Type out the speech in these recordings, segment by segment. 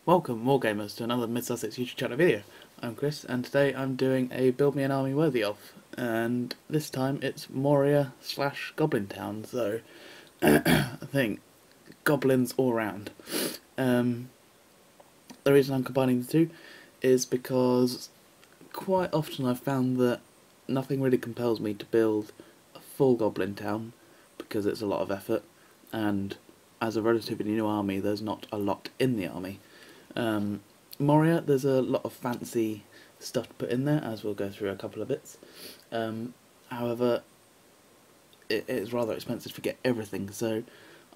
Welcome, Wargamers, to another Mid-Sussex YouTube channel video. I'm Chris, and today I'm doing a Build Me an Army Worthy Of, and this time it's Moria / Goblin Town, so I think goblins all round. The reason I'm combining the two is because quite often I've found that nothing really compels me to build a full goblin town because it's a lot of effort, and as a relatively new army there's not a lot in the army. Moria, there's a lot of fancy stuff to put in there, as we'll go through a couple of bits. However, it is rather expensive to get everything, so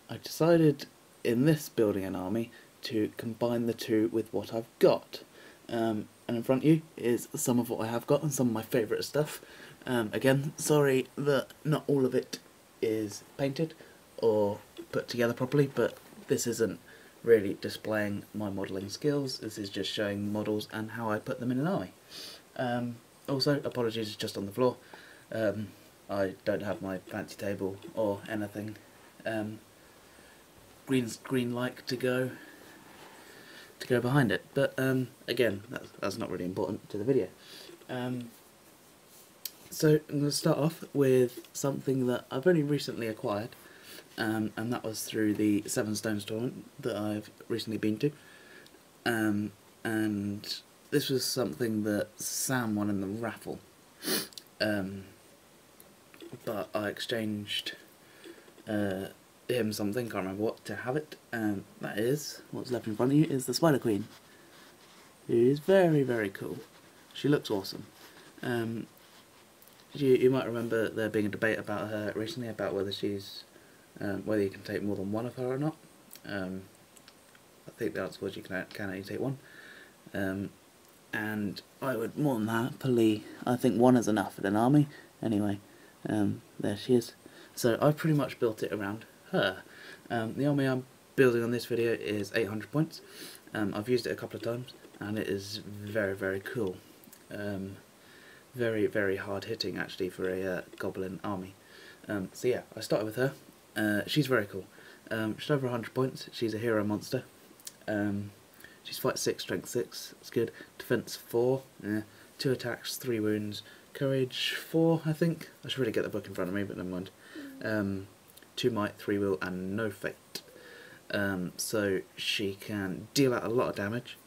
I decided in this building an army to combine the two with what I've got. And in front of you is some of what I have got and some of my favourite stuff. Again, sorry that not all of it is painted or put together properly, but this isn't really displaying my modelling skills. This is just showing models and how I put them in an army. Also, apologies, it's just on the floor. I don't have my fancy table or anything green screen-like to go behind it. But again, that's not really important to the video. So I'm going to start off with something that I've only recently acquired. And that was through the Seven Stones tournament that I've recently been to. And this was something that Sam won in the raffle. But I exchanged him something, can't remember what, to have it. And that is, what's left in front of you is the Spider Queen, who is very, very cool. She looks awesome. You might remember there being a debate about her recently, about whether she's whether you can take more than one of her or not. I think the answer was you can only take one. And I would more than happily, I think one is enough in an army. Anyway, there she is. So I've pretty much built it around her. The army I'm building on this video is 800 points. I've used it a couple of times and it is very, very cool. Very, very hard hitting actually for a goblin army. So yeah, I started with her. She's very cool. She's over 100 points. She's a hero monster. She's fight 6, strength 6. It's good. Defense 4. 2 attacks, 3 wounds. Courage 4, I think. I should really get the book in front of me, but never mind. 2 might, 3 will, and no fate. So she can deal out a lot of damage.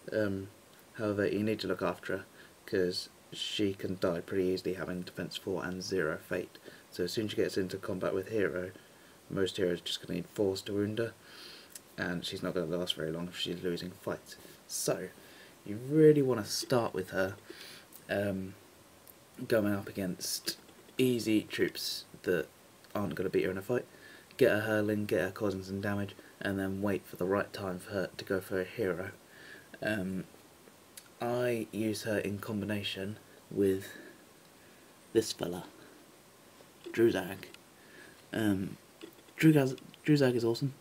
However, you need to look after her because she can die pretty easily having defense 4 and 0 fate. So as soon as she gets into combat with hero, most heroes are just going to need force to wound her, and she's not going to last very long if she's losing fights. So you really want to start with her going up against easy troops that aren't going to beat her in a fight. Get her hurling, get her causing some damage, and then wait for the right time for her to go for a hero. I use her in combination with this fella, Druzag. Druzag is awesome.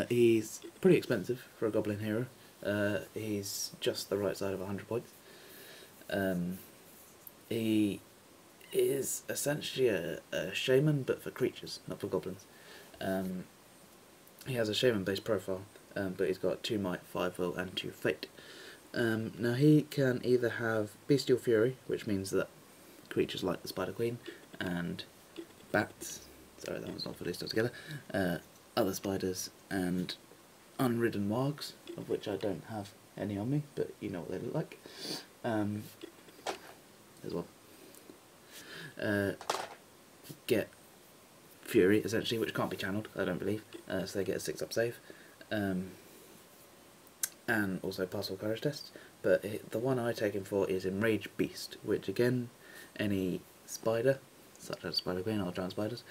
He's pretty expensive for a goblin hero. He's just the right side of 100 points. He is essentially a shaman, but for creatures, not for goblins. He has a shaman based profile, but he's got 2 might, 5 will, and 2 fate. Now he can either have bestial fury, which means that creatures like the Spider Queen and bats, sorry that one's not fully stuck together, other spiders and unridden wargs, of which I don't have any on me, but you know what they look like, as well. Get fury, essentially, which can't be channeled, I don't believe, so they get a 6-up save, and also pass all courage tests, but the one I take him for is Enraged Beast, which again, any spider, such as Spider Queen or giant spiders,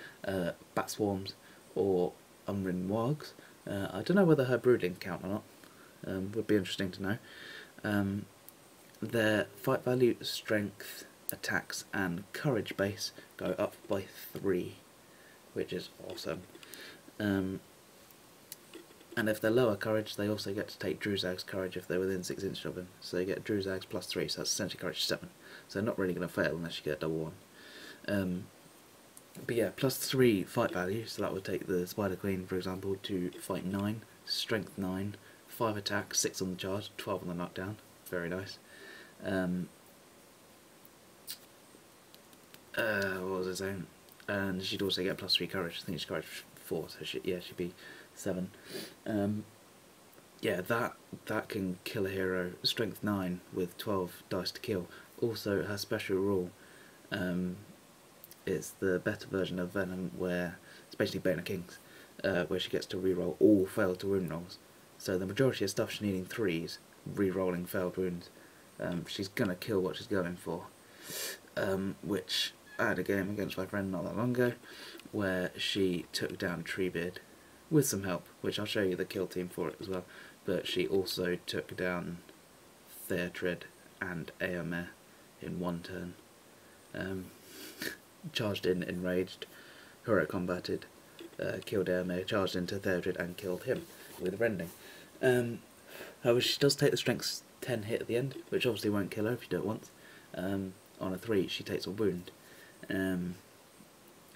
bat swarms or unridden wargs. I don't know whether her brooding count or not, would be interesting to know. Their fight value, strength, attacks and courage base go up by 3, which is awesome. And if they're lower courage, they also get to take Druzag's courage if they're within 6 inches of him. So they get Druzag's plus 3, so that's essentially courage 7. So they're not really going to fail unless you get a double 1. But yeah, plus 3 fight value, so that would take the Spider Queen, for example, to fight 9, strength 9, 5 attack, 6 on the charge, 12 on the knockdown. Very nice. What was I saying? And she'd also get +3 courage. I think she's courage 4, so she'd be 7. Yeah, that can kill a hero. Strength 9 with 12 dice to kill. Also, her special rule, it's the better version of Venom, where it's basically Goblin Kings, where she gets to reroll all failed to wound rolls. So the majority of stuff she's needing 3s, rerolling failed wounds. She's gonna kill what she's going for. Which I had a game against my friend not that long ago, where she took down Treebeard with some help, which I'll show you the kill team for it as well. But she also took down Theatrid and Eomer in one turn. Charged in, enraged, hero combated, killed Eomer, charged into Theatrid and killed him with rending. However, she does take the strength 10 hit at the end, which obviously won't kill her if you do it once. On a 3 she takes a wound,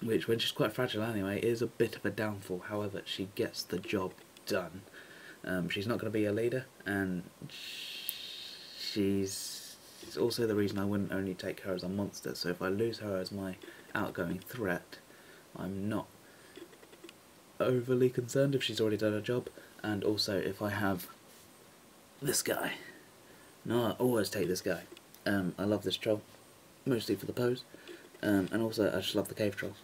which, when she's quite fragile anyway, is a bit of a downfall. However, she gets the job done. She's not going to be a leader, and she's also the reason I wouldn't only take her as a monster. So if I lose her as my outgoing threat, I'm not overly concerned if she's already done her job. And also if I have this guy. No, I always take this guy. I love this troll, mostly for the pose, and also I just love the cave troll.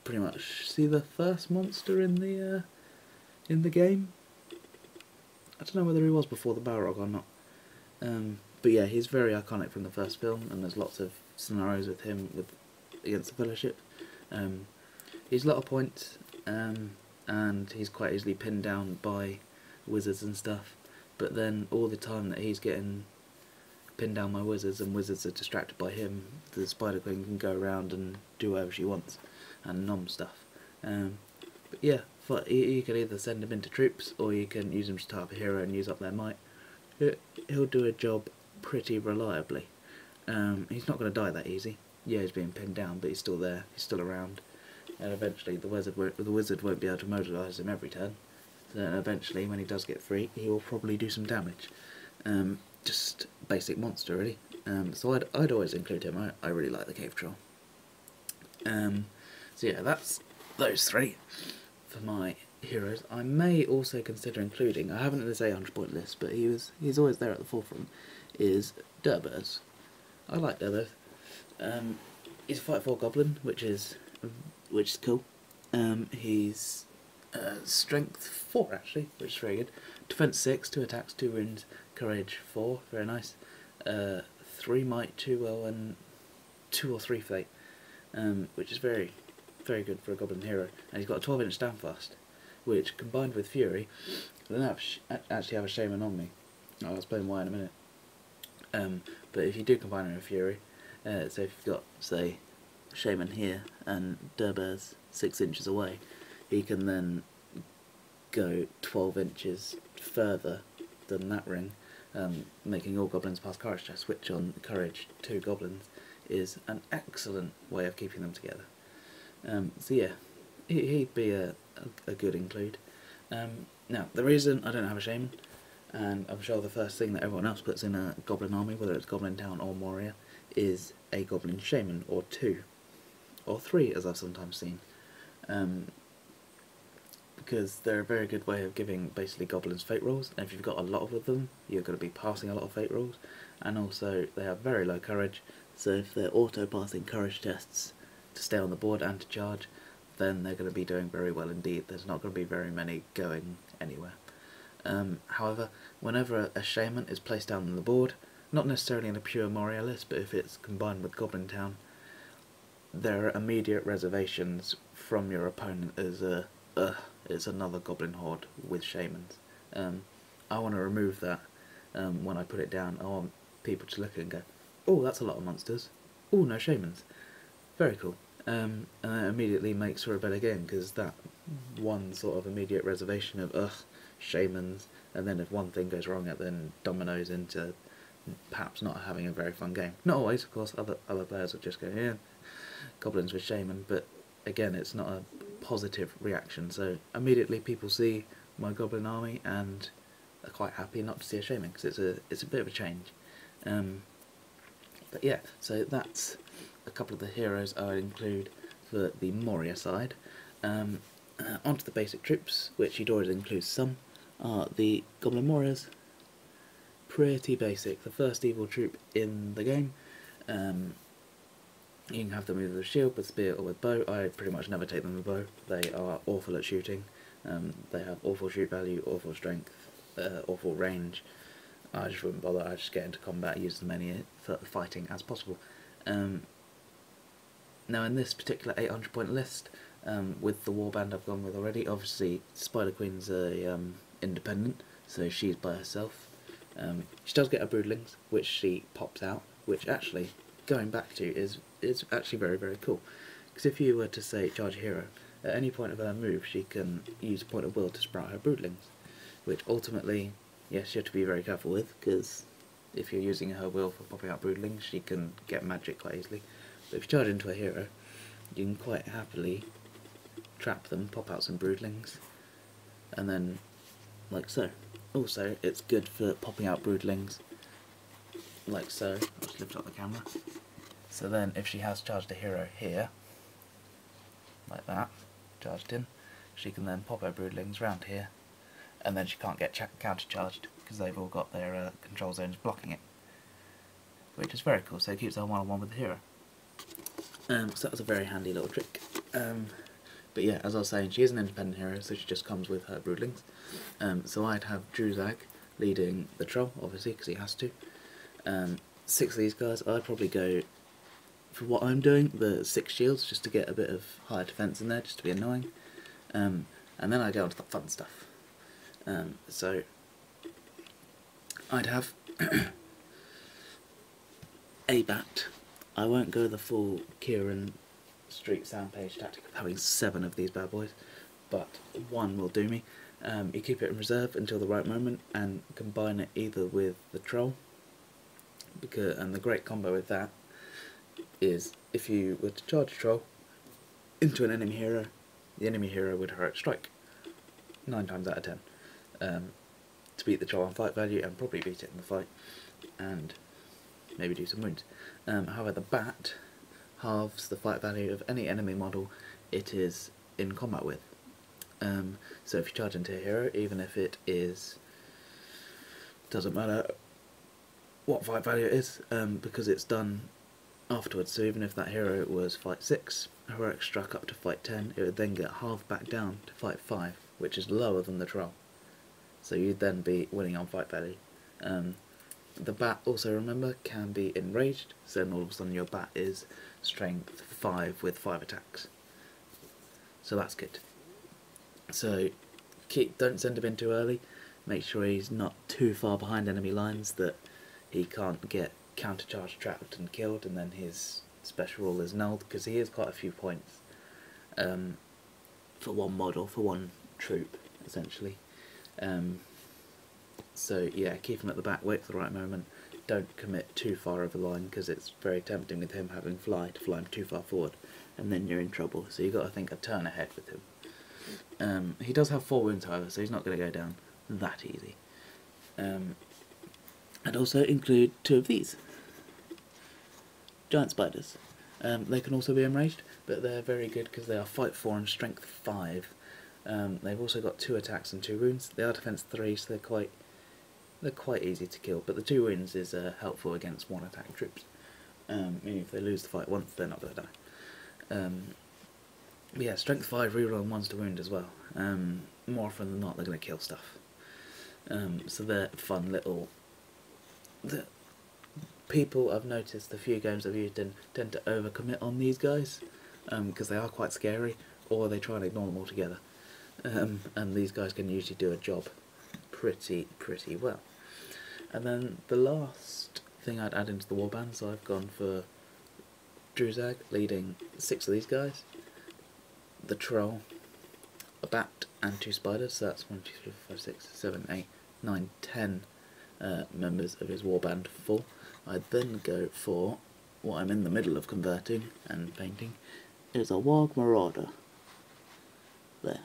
Pretty much see the first monster in the game. I don't know whether he was before the Balrog or not, but yeah, he's very iconic from the first film, and there's lots of scenarios with him against the Fellowship. He's a lot of points, and he's quite easily pinned down by wizards and stuff. But then all the time that he's getting pinned down by wizards and wizards are distracted by him, the Spider Queen can go around and do whatever she wants and nom stuff. But yeah, you can either send him into troops, or you can use him to type a hero and use up their might. He'll do a job pretty reliably. He's not going to die that easy. Yeah, he's being pinned down, but he's still there, he's still around. And eventually the wizard won't be able to mobilise him every turn. So eventually, when he does get free, he will probably do some damage. Just basic monster, really. So I'd always include him. I really like the cave troll. So yeah, that's those 3 for my heroes. I may also consider including, I haven't in this 800 point list, but he's always there at the forefront, is Derburs. I like Derburs. He's a fight 4 goblin, which is cool. He's strength 4 actually, which is very good. Defense 6, 2 attacks, 2 wounds, courage 4, very nice. 3 might, 2 will, and 2 or 3 fate, which is very, very good for a goblin hero. And he's got a 12-inch standfast, which combined with fury, I don't actually have a shaman on me. I'll explain why in a minute. But if you do combine him with fury, so if you've got, say, shaman here and Derburs 6 inches away, he can then go 12 inches further than that ring, making all goblins pass courage tests, which on courage 2 goblins is an excellent way of keeping them together. So yeah, he'd be a good include. Now, the reason I don't have a shaman, and I'm sure the first thing that everyone else puts in a goblin army, whether it's Goblin Town or Moria, is a goblin shaman, or 2, or 3 as I've sometimes seen. Because they're a very good way of giving basically goblins fate rolls, and if you've got a lot of them, you're going to be passing a lot of fate rolls, and also they have very low courage, so if they're auto-passing courage tests to stay on the board and to charge, then they're going to be doing very well indeed. There's not going to be very many going anywhere. However, whenever a shaman is placed down on the board, not necessarily in a pure Moria list, but if it's combined with Goblin Town, there are immediate reservations from your opponent as it's another goblin horde with shamans. I want to remove that when I put it down. I want people to look at it and go, oh, that's a lot of monsters. Oh, no shamans. Very cool. And that immediately makes for a better game, because that one sort of immediate reservation of, shamans, and then if one thing goes wrong, it then dominoes into perhaps not having a very fun game. Not always, of course, other players will just go, yeah, goblins with shaman, but again, it's not a positive reaction, so immediately people see my goblin army and are quite happy not to see a shaming, because it's a bit of a change. But yeah, so that's a couple of the heroes I would include for the Moria side. Onto the basic troops, which you'd already include some, are the Goblin Warriors. Pretty basic. The first evil troop in the game. You can have them either with shield, with spear, or with bow. I pretty much never take them with bow. They are awful at shooting. They have awful shoot value, awful strength, awful range. I just wouldn't bother. I just get into combat, use as many for fighting as possible. Now in this particular 800 point list, with the warband I've gone with already, obviously Spider Queen's a independent, so she's by herself. She does get her broodlings, which she pops out, which actually, going back to, is actually very, very cool. Because if you were to say charge a hero, at any point of her move she can use a point of will to sprout her broodlings, which ultimately, yes, you have to be very careful with, because if you're using her will for popping out broodlings, she can get magic quite easily. But if you charge into a hero, you can quite happily trap them, pop out some broodlings, and then, like so. Also, it's good for popping out broodlings, like so. I'll just lift up the camera. So then, if she has charged a hero here, like that, charged in, she can then pop her broodlings round here, and then she can't get counter-charged, because they've all got their control zones blocking it. Which is very cool, so it keeps her one-on-one with the hero. So that was a very handy little trick. But yeah, as I was saying, she is an independent hero, so she just comes with her broodlings. So I'd have Druzag leading the troll, obviously, because he has to. 6 of these guys, I'd probably go, for what I'm doing, the 6 shields, just to get a bit of higher defence in there, just to be annoying. And then I go on to the fun stuff. So I'd have a bat. I won't go the full Kieran Street Soundpage tactic of having 7 of these bad boys, but 1 will do me. You keep it in reserve until the right moment and combine it either with the troll, and the great combo with that is if you were to charge a troll into an enemy hero, the enemy hero would heroic strike 9 times out of 10 to beat the troll on fight value and probably beat it in the fight and maybe do some wounds. However, the bat halves the fight value of any enemy model it is in combat with. So if you charge into a hero, even if it is, doesn't matter what fight value it is, because it's done afterwards, so even if that hero was fight 6, heroic struck up to fight 10, it would then get halved back down to fight 5, which is lower than the troll. So you'd then be winning on fight value. The bat, also remember, can be enraged, so then all of a sudden your bat is strength 5 with 5 attacks. So that's good. So don't send him in too early, make sure he's not too far behind enemy lines that he can't get countercharge trapped and killed and then his special rule is nulled, because he has quite a few points for one model, for one troop, essentially. So yeah, keep him at the back, wait for the right moment, don't commit too far over the line, because it's very tempting with him having fly to fly him too far forward, and then you're in trouble, so you've got to think a turn ahead with him. He does have 4 wounds however, so he's not going to go down that easy. I'd also include 2 of these. Giant spiders. They can also be enraged, but they're very good because they are fight 4 and strength 5. They've also got 2 attacks and 2 wounds. They are defense 3, so they're quite easy to kill, but the 2 wounds is helpful against 1 attack troops. Meaning if they lose the fight once, they're not going to die. But yeah, strength 5 reroll 1s to wound as well. More often than not, they're going to kill stuff. So they're fun little... People I've noticed the few games I've used in tend to overcommit on these guys because they are quite scary, or they try and ignore them altogether. And these guys can usually do a job pretty well. And then the last thing I'd add into the warband, so I've gone for Druzag leading 6 of these guys, the troll, a bat and 2 spiders, so that's 1, 2, 3, 4, 5, 6, 7, 8, 9, 10 members of his warband full. I'd then go for what I'm in the middle of converting and painting, is a Warg Marauder. There.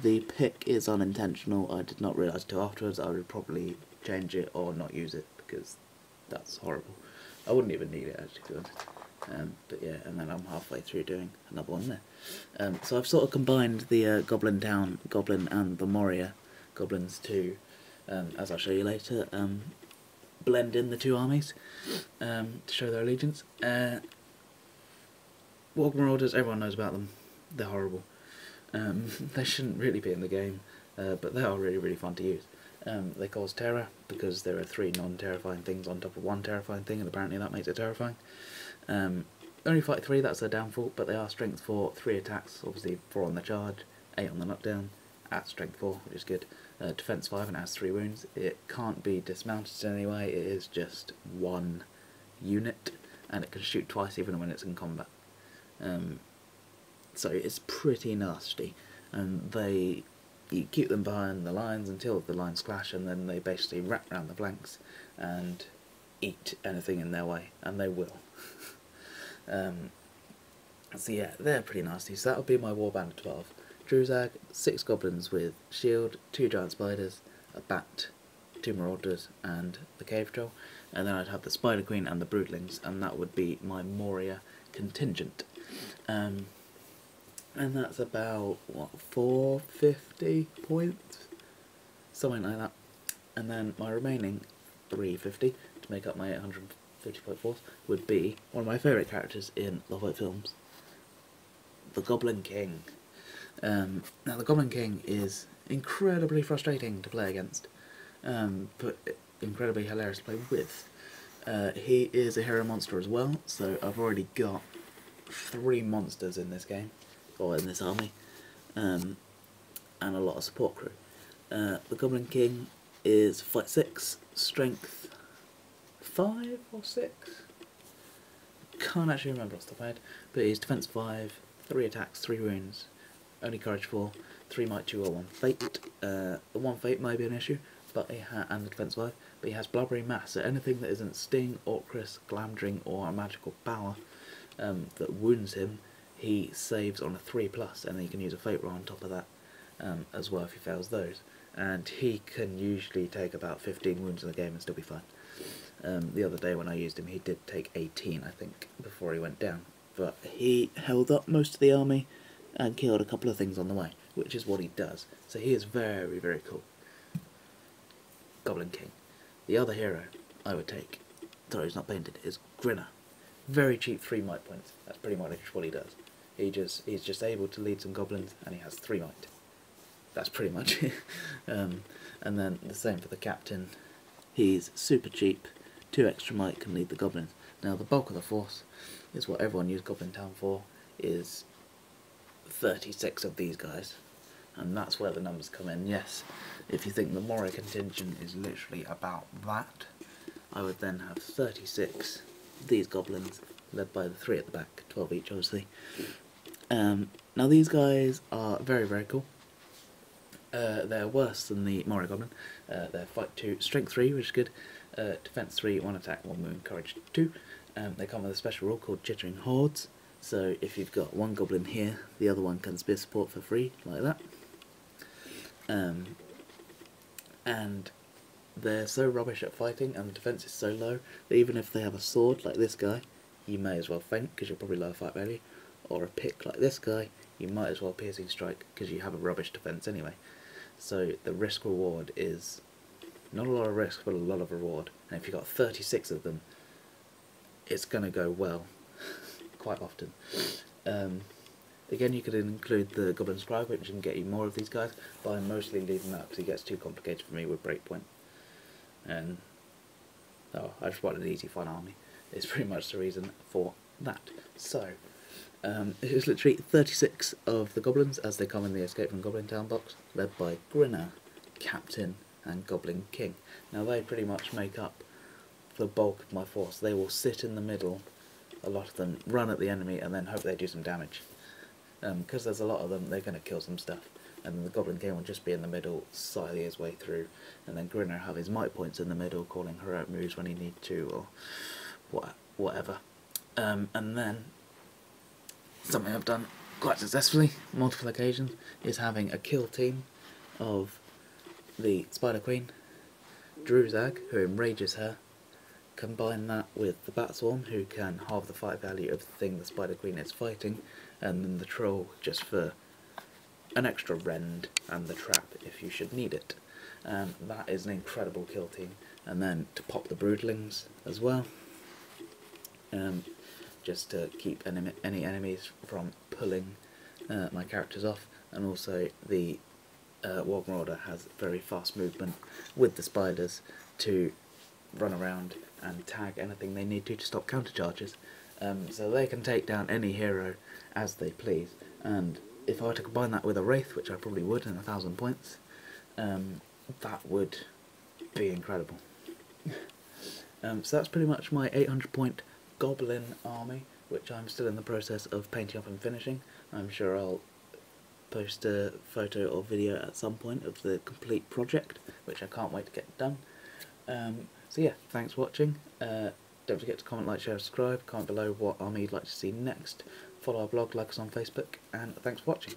the pick is unintentional. I did not realise till afterwards. I would probably change it or not use it because that's horrible. I wouldn't even need it actually, to be honest. But yeah, and then I'm halfway through doing another one there. So I've sort of combined the Goblin Town Goblin and the Moria Goblins to, as I'll show you later, blend in the two armies to show their allegiance. Warg Marauders, everyone knows about them. They're horrible. They shouldn't really be in the game, but they are really, really fun to use. They cause terror because there are 3 non-terrifying things on top of 1 terrifying thing, and apparently that makes it terrifying. Only fight 3, that's their downfall, but they are strength 4, 3 attacks, obviously 4 on the charge, 8 on the knockdown, at strength 4, which is good. Defense 5 and has 3 wounds. It can't be dismounted in any way, it is just 1 unit, and it can shoot twice even when it's in combat. So it's pretty nasty, and you keep them behind the lines until the lines clash, and then they basically wrap around the flanks and eat anything in their way, and they will. So yeah, they're pretty nasty. So that would be my warband of 12. Druzag, 6 goblins with shield, 2 giant spiders, a bat, 2 marauders, and the cave troll. And then I'd have the spider queen and the broodlings, and that would be my Moria contingent. And that's about, what, 450 points? Something like that. And then my remaining 350, to make up my 850 point force, would be one of my favourite characters in the Hobbit films, the Goblin King. Now the Goblin King is incredibly frustrating to play against, but incredibly hilarious to play with. He is a hero monster as well, so I've already got 3 monsters in this game, or in this army, and a lot of support crew. The Goblin King is fight 6, strength 5 or 6? Can't actually remember off the top of my head, but he's defense 5, 3 attacks, 3 wounds, only courage 4, 3 might 2 or 1 fate. The 1 fate might be an issue, but and the defense 5, but he has blubbery mass, so anything that isn't sting, orcris, glamdring or a magical power that wounds him, he saves on a 3+, and then he can use a fate roll on top of that as well if he fails those. And he can usually take about 15 wounds in the game and still be fine. The other day when I used him, he did take 18, I think, before he went down. But he held up most of the army and killed a couple of things on the way, which is what he does. So he is very, very cool. Goblin King. The other hero I would take, sorry, he's not painted, is Grinner. Very cheap 3 might points. That's pretty much what he does. He's just able to lead some goblins, and he has 3 might. That's pretty much it. And then the same for the captain. He's super cheap, 2 extra might, can lead the goblins. Now the bulk of the force is what everyone used Goblin Town for, is 36 of these guys. And that's where the numbers come in. Yes, if you think the Moria contingent is literally about that, I would then have 36 of these goblins, led by the 3 at the back, 12 each obviously. Now these guys are very, very cool. They're worse than the Moria Goblin. They're fight 2, strength 3, which is good, defense 3, 1 attack, 1 wound, courage 2. They come with a special rule called Jittering Hordes, so if you've got 1 goblin here, the other one can spear support for free, like that. And they're so rubbish at fighting, and the defense is so low, that even if they have a sword like this guy, you may as well faint, because you're probably lower fight value, or a pick like this guy, you might as well piercing strike, because you have a rubbish defense anyway. So the risk reward is not a lot of risk, but a lot of reward. And if you've got 36 of them, it's going to go well quite often. Again, you could include the Goblin Scribe, which can get you more of these guys, but I'm mostly leaving that because it gets too complicated for me with Breakpoint. And I just want an easy fun army. It's pretty much the reason for that. So it is literally 36 of the goblins as they come in the Escape from Goblin Town box, led by Grinner, Captain and Goblin King. Now they pretty much make up the bulk of my force. They will sit in the middle, a lot of them, run at the enemy and then hope they do some damage. Because there's a lot of them, they're going to kill some stuff. And the Goblin King will just be in the middle, scythe his way through, and then Grinner have his might points in the middle, calling heroic moves when he needs to, or whatever. And then, something I've done quite successfully, multiple occasions, is having a kill team of the Spider Queen, Druzag, who enrages her, combine that with the Bat Swarm, who can halve the fight value of the thing the Spider Queen is fighting, and then the Troll just for an extra rend and the trap if you should need it. That is an incredible kill team. And then to pop the Broodlings as well, just to keep any enemies from pulling my characters off, and also the Warg Marauder has very fast movement with the spiders to run around and tag anything they need to stop counter charges, so they can take down any hero as they please. And if I were to combine that with a Wraith, which I probably would in 1,000 points, that would be incredible. So that's pretty much my 800 point Goblin army, which I'm still in the process of painting up and finishing. I'm sure I'll post a photo or video at some point of the complete project, which I can't wait to get done. So yeah, thanks for watching. Don't forget to comment, like, share, subscribe. Comment below what army you'd like to see next. Follow our blog, like us on Facebook, and thanks for watching.